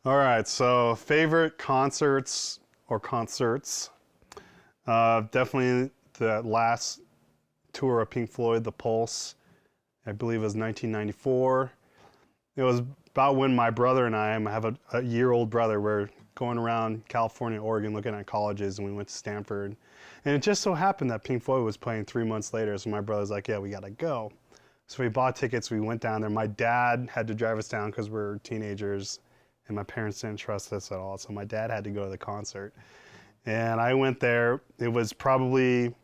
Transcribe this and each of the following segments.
All right, so favorite concerts or concerts. Definitely the last tour of Pink Floyd, The Pulse, I believe it was 1994. It was about when my brother and I have a year-old brother, we're going around California, Oregon, looking at colleges, and we went to Stanford. And it just so happened that Pink Floyd was playing 3 months later, so my brother's like, yeah, we gotta go. So we bought tickets, we went down there. My dad had to drive us down because we were teenagers, and my parents didn't trust us at all, so my dad had to go to the concert. And I went there. It was probably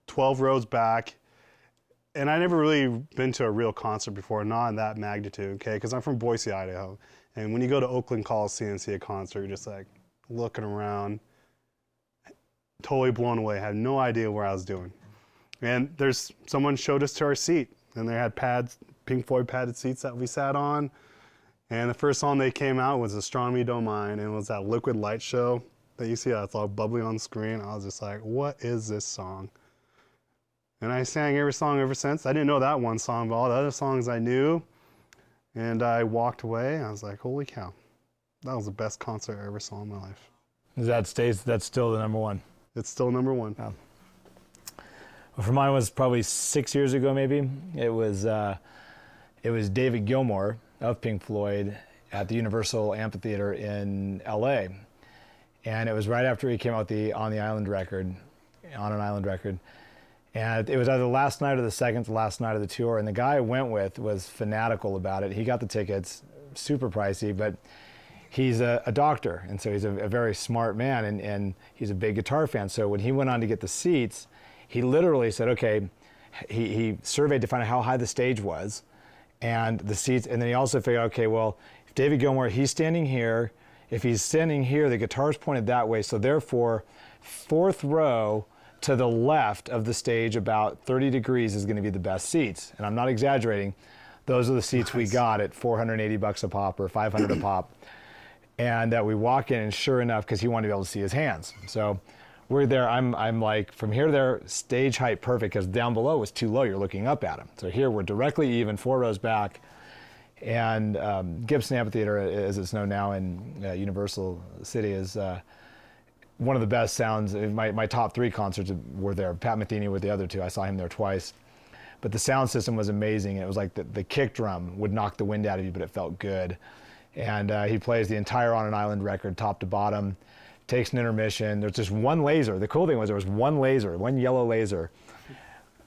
12 rows back, and I never really been to a real concert before, not in that magnitude, okay? Because I'm from Boise, Idaho, and when you go to Oakland Coliseum and see a concert, you're just like looking around, totally blown away, had no idea where I was doing. And someone showed us to our seat, and they had Pink Floyd padded seats that we sat on, and the first song they came out was Astronomy Don't Mind, and it was that Liquid Light show that you see that's all bubbly on the screen. I was just like, what is this song? And I sang every song ever since. I didn't know that one song, but all the other songs I knew. And I walked away. I was like, holy cow. That was the best concert I ever saw in my life. That's still the number one? It's still number one. Oh. Well, for mine was probably 6 years ago, maybe. It was David Gilmour of Pink Floyd at the Universal Amphitheater in LA. And it was right after he came out with the On an Island record. And it was either the last night or the second to last night of the tour. And the guy I went with was fanatical about it. He got the tickets, super pricey, but he's a doctor. And so he's a very smart man, and he's a big guitar fan. So when he went on to get the seats, he literally said, okay, he surveyed to find out how high the stage was and the seats. And then he also figured, okay, well, if David Gilmour, he's standing here. If he's standing here, the guitar's pointed that way. So therefore, fourth row to the left of the stage, about 30 degrees, is going to be the best seats. And I'm not exaggerating. Those are the seats we got at $480 a pop or $500 a pop. And we walk in, and sure enough, because he wanted to be able to see his hands. So we're there. I'm like, from here to there, stage height perfect, because down below was too low. You're looking up at him. So here we're directly even, 4 rows back. And Gibson Amphitheater, as it's known now in Universal City, is one of the best sounds. My top 3 concerts were there. Pat Metheny with the other 2. I saw him there twice. But the sound system was amazing. It was like the kick drum would knock the wind out of you, but it felt good. And he plays the entire On an Island record, top to bottom, takes an intermission. There's just one laser. The cool thing was there was one laser, one yellow laser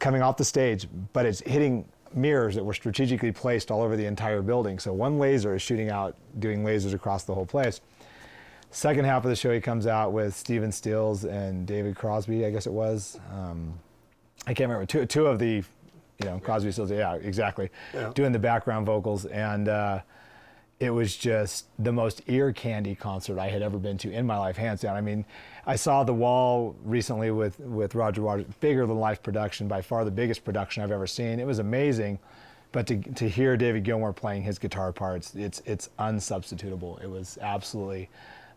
coming off the stage, but it's hitting mirrors that were strategically placed all over the entire building. So one laser is shooting out, doing lasers across the whole place. Second half of the show, he comes out with Stephen Stills and David Crosby, I guess it was. I can't remember, two of the, Crosby, Stills, yeah, exactly, yeah, doing the background vocals. And it was just the most ear candy concert I had ever been to in my life, hands down. I mean, I saw The Wall recently with Roger Waters, bigger than life production, by far the biggest production I've ever seen. It was amazing, but to hear David Gilmour playing his guitar parts, it's unsubstitutable. It was absolutely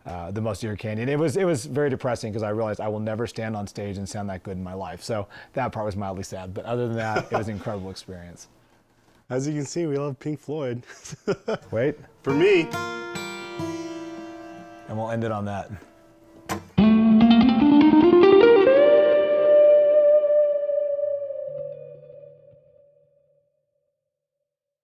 the most ear candy. And it was very depressing, because I realized I will never stand on stage and sound that good in my life. So that part was mildly sad, but other than that, it was an incredible experience. As you can see, we love Pink Floyd. Wait. For me. And we'll end it on that.